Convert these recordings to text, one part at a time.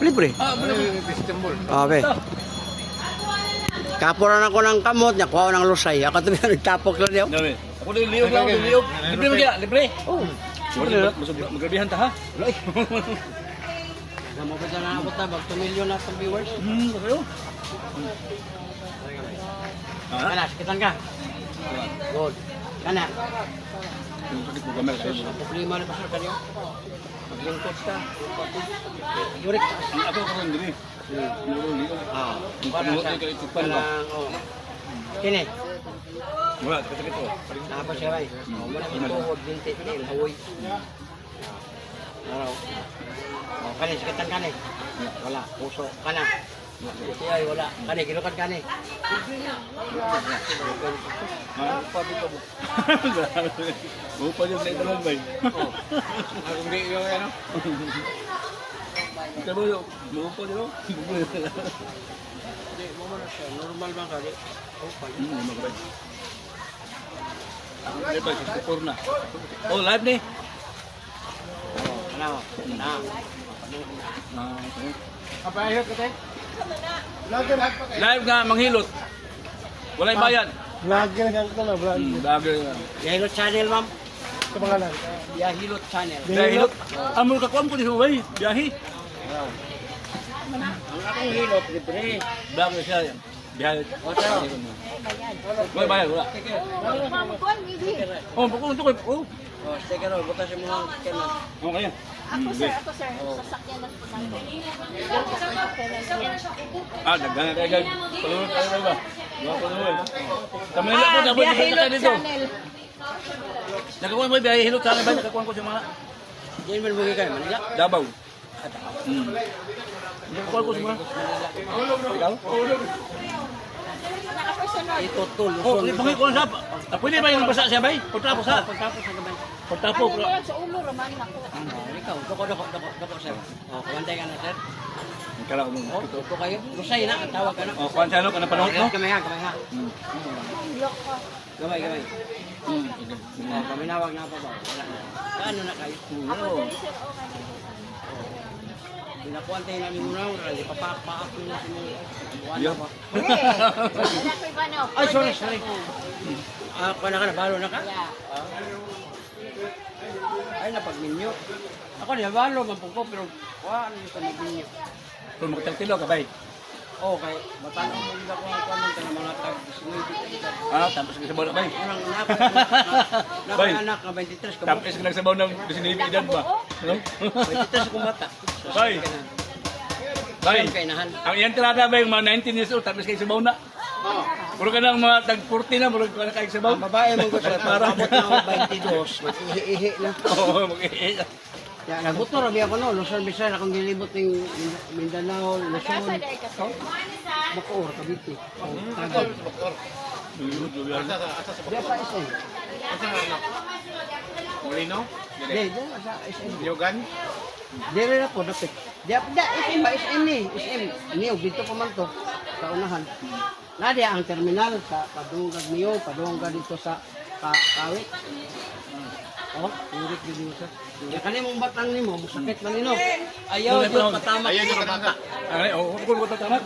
libre. Istanbul. Okay. Kapuran ako ng kamot, nakuha ko ng lusay. Ako ito nagtapok lang niyo. Dami. Ako din liog lang, liog. Libre mo kaya, libre. Oh. Magabihan ta ha. Namabot na naabot na, bag 2 million na itong viewers. Kayo. Kana, sakitan ka. Good. Kana. Sakit mo gamel kayo. Problema na pasal kanyo. Maglingkod ka. Yurik. Ako karon diri. Ah, Para sa ikupan ba? Oh. Kini. Wala, sakit ko. Napa siya bay. Wala ituhod binti il hawoy. Araw. Oh, kani sakitan kani. Wala, puso kana. Ay wala. Kani gilukan kani. Upa yung naitalan ba? Hindi yung ano. Ikaw mo, upa nyo? Hindi mo man siya normal ba kani? Okay. Magabay. Live ba? 64 na. Oh, live ni? Oh, ano? Na. Kapayot ka tayo? Live nga, manghilot. Walay bayan. Vlogger ka ito na, vlogger. Vlogger nga. Yahilot channel ma'am. Ito pangalan. Yahilot channel. Dahilot. Amul ka kuam ko di subay. Biyahe. Ang akong hilot libre. Vlogger siya yan. Biyahe. Walay bayan, wala. Oh, pagkuhan ito ko. Oh. Oh, sticker roll, butas yung mga sticker na. Oh, kaya. Ako sir, sasakyan na po namin. Ah, nagana kayo guys. Palunod kayo ba? Mga palunod. Kami nila po, dapat Biyahilot dito. channel. Nakakuha mo biyahe hilot sana ba? Nakakuha ko sa mga Yan man bugay kayo, Manila. Davao. Nakakuha ko sa mga. Ikaw? Nakapersonal. Ito to, Oh, Luzon. pangit ko sa. Pwede ba yung basa siya bay? Pagtapos ha? Pagtapos sa gabay. Pagtapos. Ano yan sa ulo, raman ako. Ikaw, doko, sir. Oh, kumantay ka na, sir. Kala ko Oh, ito kayo. Lusay na, ang tawag ka na. Oh, kuan siya no, kana panahon no? Kamay ha, kamay ha. Yok ka. Gamay. Oh, paminawag na pa ba? Wala na. Kaano na kayo? Ako dali sir, okay. Pinakuantay na ni Muna, papak nyo na si Muna. Wala ba? Anak ko ba no? Ay, sorry. Ah, kuha na ka, nabalo na ka? Yeah. Ay, napagminyo. Ako nabalo, mampong ko, pero wala na ito nagminyo. Kung magtagtilo ka bay. Okay, matanong mo nila kung ano ka ng mga tag-dismaydi. Ah, tapos ka sa bola bay. Unang Bay. anak na 23 ka Tapos ka nagsabaw ng disinibi edad ba? No? 23 kong bata. Bay. Bay. Kainahan. Ang iyang tirada ba yung mga 19 years old tapos kayo sabaw na? Puro ka ng mga tag 40 na, puro ka na kayo sabaw. Ang babae mo gusto, para abot na ako 22, mag-ihi-ihi na. Oo, mag-iiyak. Ya, naguto rabi ako no, Luzon, Visayas, akong gilibot ng Mindanao, Luzon, Nasa day ka sir. Bacoor, Cavite. Tagal. Diya sa SM. Molino? Diya sa SM. Yogan? Diya rin ako, dapit. Diya, SM ba? SM ni. SM. Niyog, dito pa man to. Sa unahan. Nadia ang terminal sa Padungag niyo, Padungag dito sa Kawit. Oh, urik din dito. Ya kanimong batang nimo, musakit man nino. Ayaw jud patamak Ayaw sa jud mga bata. Ay, oh, kung ko tatamat.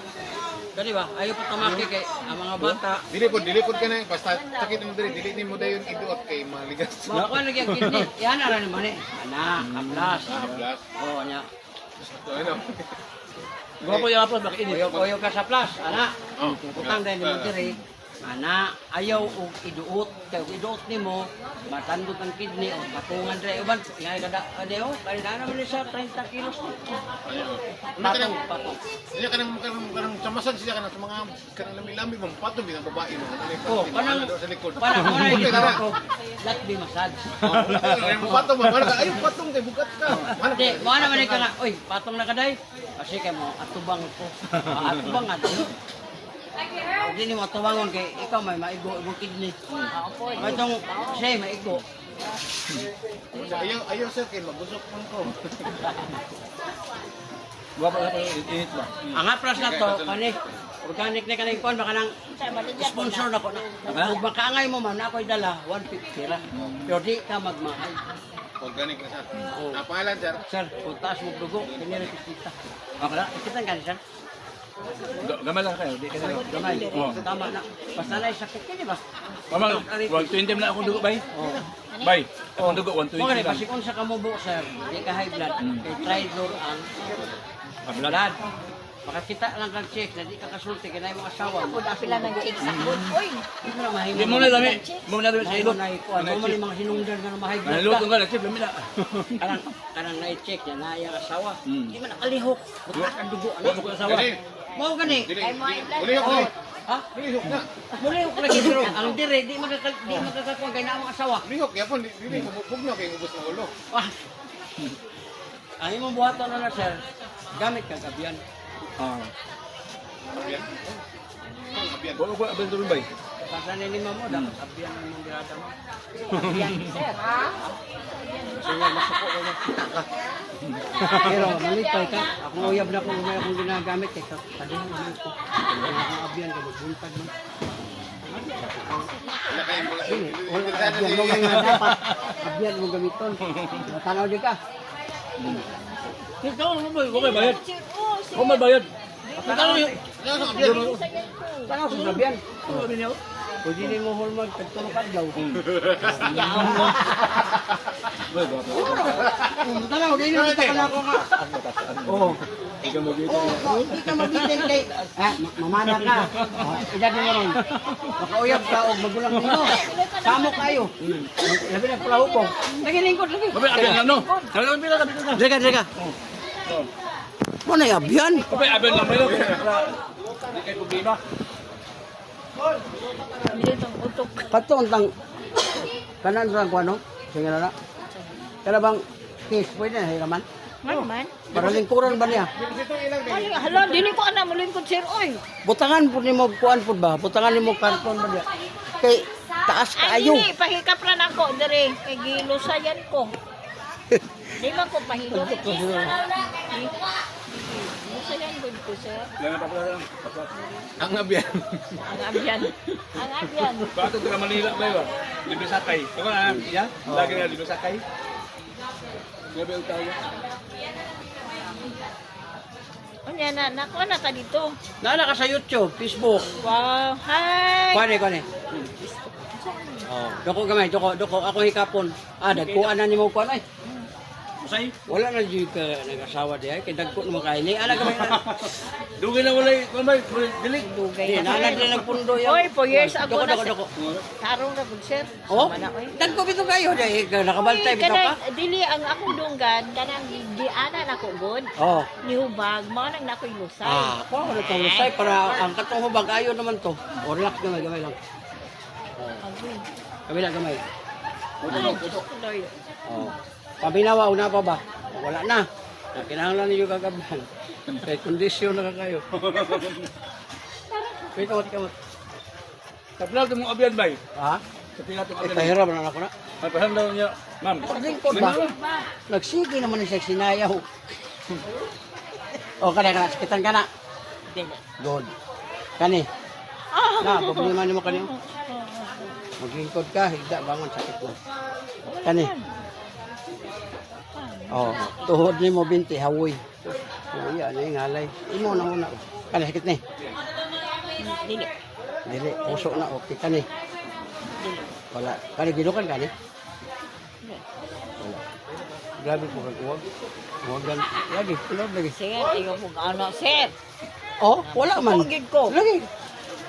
Kani ba? Ayaw patamaki kay ang mga bata. Dilipod ka na. Basta sakit mo dali. Dili mo dayon iduot kay maligas. Mga kan lagi ang kidney. Yan na rin man eh. Anak, aplas. Plus. Oh, nya. Ano? Gwapo yung aplos, makiinit. Koyo ka sa plus, ana. Putang dahil mo diri. Ana, ayaw og iduot. Kay og iduot nimo, matandot ang kidney o patungan dre uban. Ngay kada adeo, kay na naman siya 30 kilos. Patong. Siya kanang samasan siya kanang sa mga kanang lami-lami mong patong binang babae mo. Oh, kanang sa likod. Parang ano Okay, yung tara. ko? Let me massage. Yung patong mo, ay patong kay bugat ka. Hindi, mo naman ka nga, oy, patong na kaday. Kasi kay mo atubang ko. Atubang nga. Hindi ni mo atubangon kay ikaw may maigo imong kidney. May tong siya maigo. Ayaw sir kay magusok man ko. Gwapo na init ba? Ang apras na to, kani organic na kaning kon baka nang sponsor na ko na. Kung makaangay mo man ako'y dala 150 ra. Pero di ka magmahal. Organic na siya. Oo. Napangalan, sir? Sir, kung taas mo dugo, kinira kita. Okay na? Kita ka sir. Gamay lang kayo. Di ka na. Gamay. Oo. Tama na. Basta na sakit ka, di ba? Mama, 120 na akong dugo, bay. Oo. Bay, akong dugo, 120 Okay, lang. kasi kung sa kamubo, sir, di ka high blood, kay Tridor ang Kablat. blood. Makakita lang kang check na di ka kasulti, kaya yung asawa mo. Ako pila ng check sa good. Uy! Hindi mo na mahimo. Hindi mo na dami. Mo na dami sa Mahimo ilot. na ikuan. Mo man yung mga sinungdan ka na mahigh blood Nalilot ka. nga lang, chip, lami na. Kanang na-check niya na yung asawa. Mm. Hindi man nakalihok. Butas ang dugo. Huwag mo ko asawa. Dili. Mau gani. Dili. Ay, mo ay blood. Ulihok, Oh. dili. Ha? Ulihok na. Mulihok lagi pero ang dire di magkakakuan kay na ang asawa. Ulihok, kaya po, dili. Bugno kayo ubos ng ulo. Ah. Ang imong buhaton na sir, gamit kag abyan. Ah. Abiyan. Ang abiyan. Wala ko abel tuloy, bay. Sa nilima mo dapat abyan ang imong dirada mo. Yan, sir, ha? Sige, masuko ko na kita ka. Pero malipay ka, akong uyab na ko may akong ginagamit kay kadin man ko. Ang abyan kay buntag man. Wala kayong mga... Dili, wala abyan mo nga dapat. Abyan mo gamiton. Tanaw di ka. Ikaw, ano ba? Kung may bayad. Sir, oh, sir. Kung may bayad. Tanaw di. Ano sa abiyan? Sayan ko. Tanaw sa abyan. Ano ba niyo? Kung di mo hulmag tagtulog adlaw. Bay, baba. Tanaw di na kita kana ko nga. Oo. Ikaw mo dito. Oo, hindi ka mabitin kay mamana ka. Edad mo ron. Makauyab ka o magulang nino. Samo kayo. Labi na pula ko. Lagi lingkod lagi. Kabay, abel na, no? Kabay, abel na, kabay na. Deka. Mo na abyan. Kabay, abel na, may Hindi kayo problema. Dito ang utok. Katong tang kanan ra ko ano? Sige na. Kala bang case pwede na hiraman? Man. Para lingkuran ba niya? Hala, dili ko ana malingkod, sir, oy. Butangan pud nimo kuan pud ba? Butangan nimo karton ba niya? Kay taas Ay, kaayo. dili, pahikap ra nako, dire. Kay gilusayan ko. Di man ko pahilot. Gilusayan gud ko, sir. Lang na, papala lang. Ang abiyan. Ang abyan. Ang abyan. Bakit ito ka Manila, bay ba? Libre sakay. Ako na, ya? Lagi na libre sakay. Grabe ang tayo. Unya na, nakuha na ka dito. Nana ka sa YouTube, Facebook. Wow, hi! Kuan. Oh, doko ako hikapon. Dagkuan na nimo kuan ay. Usay? Wala na jud ka nag-asawa di ay kay dagko na makain. Ni ala gamay na. Dugay na walay, kung may dili. Dugay Di na. nana din nagpundo yan. Oy, 4 years ago na, Doko. Tarong na gud, sir. Oh, Sama na, oy. dagko bito kayo di nakabaltay bitaw ka. Kanang dili ang akong dunggan kanang giana nako gud. Oh. Nihubag mao nang nakoy lusay. Kuha mo na itong lusay para ang katong hubag ayo naman to. O relax gamay lang. Agoy. Gamay. Ay, Oh. Pabinawa una pa ba? Wala na. Kinahanglan niyo kagaban. Kay kondisyon na ka kayo. Wait, kamot. Kapila ito mong abyan, bay. Ha? Kapila ito mong abyan. Pahirap na ako na. May paham daw niya. Ma'am. Lingkod ba? Nagsige naman siya sinayaw. O, kana, sakitan ka na. dili. Good. Kani. Na, problema ni mo kani. Maglingkod ka, higda, bangon, sakit mo. Kani. Oh, tuhod ni mo binti, hawoy. Oh, iya, ano yung halay. Imo na una. Kani, sakit ni. Dili. Dili, puso na, okay. Kani. Wala. Kani, gilukan ka ni. Wala. Grabe po kag uwag. Uwagan. Lagi, tulog lagi. Sir, ayaw mo ano, sir. Oh, wala man. Tugid ko. Lagi.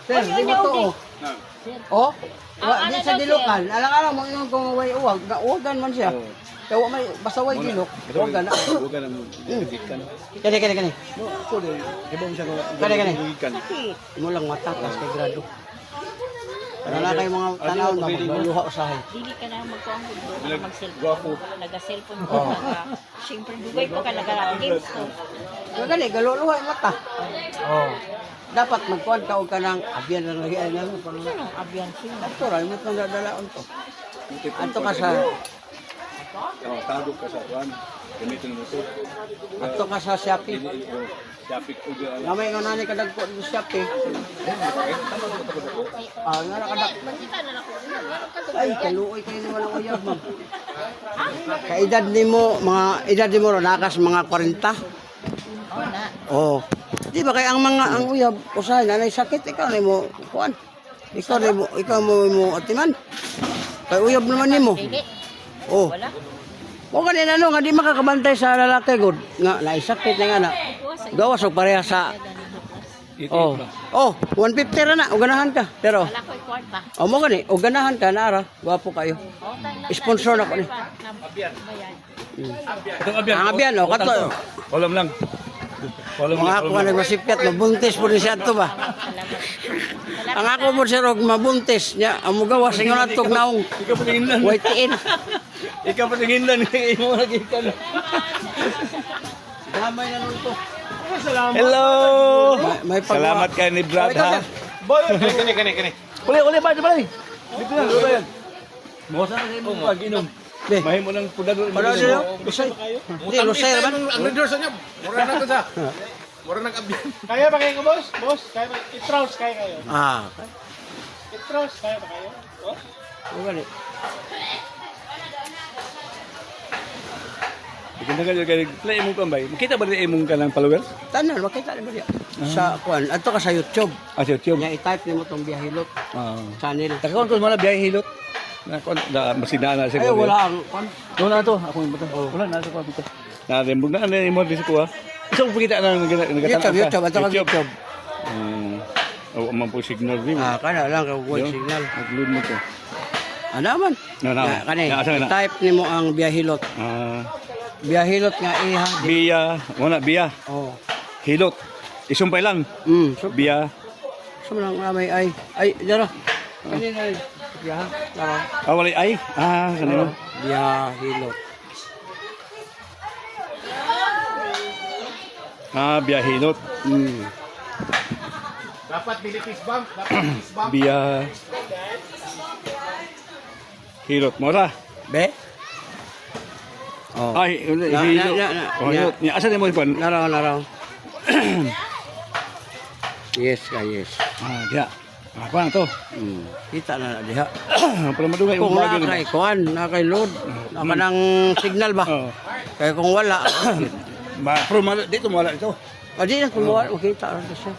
Sir, Ay, di ba ano, to? okay. Oh? Sir. Oh? Ah, Di ano sa daw, dilukan. Alang-alang mo yung kung way uwag. Uwagan man siya. Kaya may basta way dilok. Uwagan na. Huwag na mo. Ikan. Kani. Ako din. Iba mo siya ko. Kani. Ikan. Sakit. Imo lang mata, tas kay grado. Wala kayo mga tanaw na magluluha usahay. Dili ka na magkuang gud Bilag- mag-cellphone. gwapo. Naga-cellphone ko. Oh. Siyempre, dugay pa ka nag-games ko. Kaya gani, galuluha yung mata. Oh. Dapat magkuhan ka o ka ng abyan na lagi ay nalang. Ano, abyan siya. Doktor, ay mo itong dadalaon to. Ato ka sa, Tagog ka sa kuwan. Gamitin mo ito. ato ka sa Shopee. Shopee ko dyan. Gamay nga nani kadagko dito sa Shopee. Ah, nga nakadak. Magkita na lang ko. Ay, kaluoy kayo naman ang uyab, ma'am. Kaedad ni mo, nakas mga 40. Oh, na. Oh. Di ba kaya ang uyab, usahay na sakit, ikaw na mo, kuan. Ikaw mo atiman. Kay uyab naman nimo. Dili. Oh. Wala. O kanina nga di makakabantay sa lalaki gud nga naisakit na nga na. Gawas og pareha sa Oh. Oh, 150 ra na, og ganahan ka. Pero Wala ko'y kwarta. mo gani, og ganahan ka nara, gwapo kayo. Oh, Sponsor na ko ni. Bayan. Itong abyan. Ang abyan, oh, kato. Walam lang. Walam Mga ako nga nagmasipyat, mabuntis po rin siya ito ba? Ang ako po siya og mabuntis niya, ang mugawas inyo na itong naong Ikaw pa tinginlan. waitiin. Ikaw pa tinginlan. Ikaw mo lagi ka na. Damay na nun to. Hello! May pagwa. Salamat kay ni Brad ha. Kani. Uli, ba? Dito na, uli yan. Mawasa na kayo mong pag-inom. Be, Mahim mo ng pudador. para dito. Lusay. Di, lusay naman. Ang endorse niya. Mura na to sa. Mura nang abyan. Kaya ba kayo, boss? Boss, kaya ba? Itraus, kaya kayo. Ah, Itraus, kaya ba kayo? Oh? o gani. Maganda ka dyan. Play mong kambay. Makita ba rin imong ka ng followers? Tanan, makita na ba diya? Sa kuan, ato ka sa YouTube. Ah, sa YouTube. Nya i-type nimo tong Biyahilot channel. Takon ko mana biyahe hilot. Na masinaan na Ay siguro. wala ang kuan. Wala to, ako yung bata. Wala na sa ko. Na rembog na ano mo dito ko ha. Isa mo pakita na YouTube, ato ka YouTube. Oh, man po signal din. Ah, kana lang ka voice signal. Nag-load mo to. Ano man? Na. Kani, Asa na? type nimo ang Biyahilot. Biyahilot nga iha. Biya, wala biya. Oh. Hilot. Isumpay lang. So, Biya. so lang ramay ay dara. Kani na. Biya. Tara. Wala ay. Kanino? Biyahilot. Biya hilot. Dapat bilitis bang? Dapat bilitis bang? Biya. Hilot mo ra. Be? Oh. Ay, hilot. Oh, hilot. Ni asa mo ipon? Naraw. Yes, yes. Diya. Apa na to? Kita na diha. Para madugay Kung yung bagay. nakay kuan, nakay load, naka ng signal ba? Oh. Kaya kung wala, Pero dito mo wala ito. di na kung wala, makita rin siya.